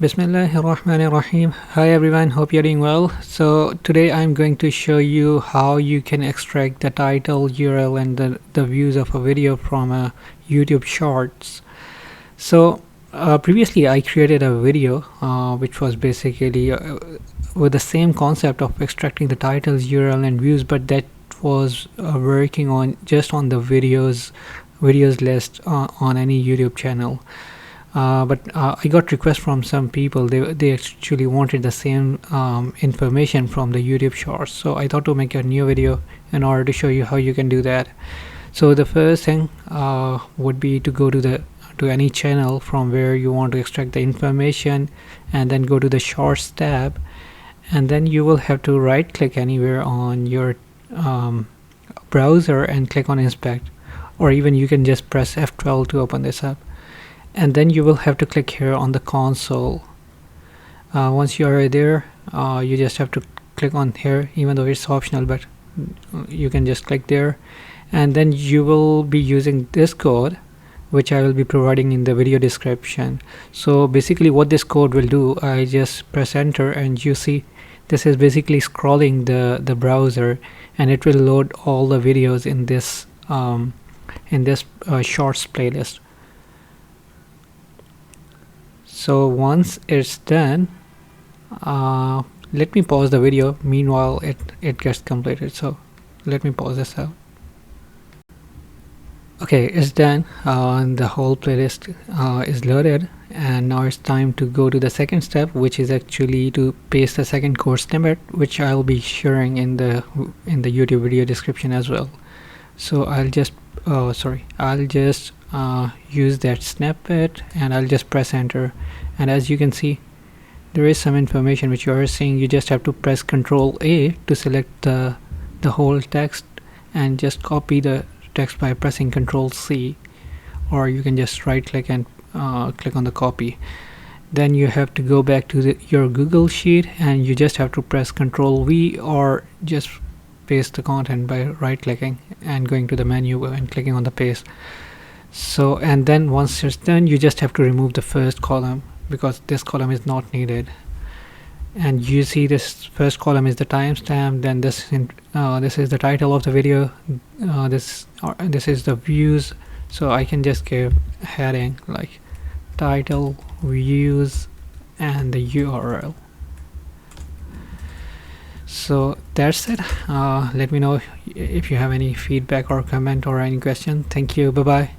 Bismillahirrahmanirrahim. Hi everyone, hope you're doing well. So today I'm going to show you how you can extract the title, URL and the views of a video from a YouTube Shorts. So previously I created a video which was basically with the same concept of extracting the titles, URL and views, but that was working on just on the videos list on any YouTube channel. But I got requests from some people. They actually wanted the same information from the YouTube Shorts. So I thought to make a new video in order to show you how you can do that. So the first thing would be to go to any channel from where you want to extract the information, and then go to the Shorts tab, and then you will have to right click anywhere on your browser and click on inspect, or even you can just press F12 to open this up. And then you will have to click here on the console. Once you are there, you just have to click on here, even though it's optional, but you can just click there, and then you will be using this code which I will be providing in the video description. So basically what this code will do, I just press enter and you see this is basically scrolling the browser, and it will load all the videos in this shorts playlist. So once it's done, let me pause the video. Meanwhile it gets completed. So let me pause this out. Okay, it's done. The whole playlist is loaded, and now it's time to go to the second step, which is actually to paste the second code snippet, which I'll be sharing in the YouTube video description as well. So I'll just use that snippet, and I'll just press enter, and as you can see there is some information which you are seeing. You just have to press Ctrl+A to select the whole text, and just copy the text by pressing Ctrl+C, or you can just right click and click on the copy. Then you have to go back to your Google Sheet, and you just have to press Ctrl+V, or just paste the content by right clicking and going to the menu and clicking on the paste. So, and then once it's done, you just have to remove the first column because this column is not needed. And you see this first column is the timestamp, then this is the title of the video, this is the views. So I can just give heading like title, views, and the URL. So that's it. Let me know if you have any feedback or comment or any question. Thank you. Bye bye.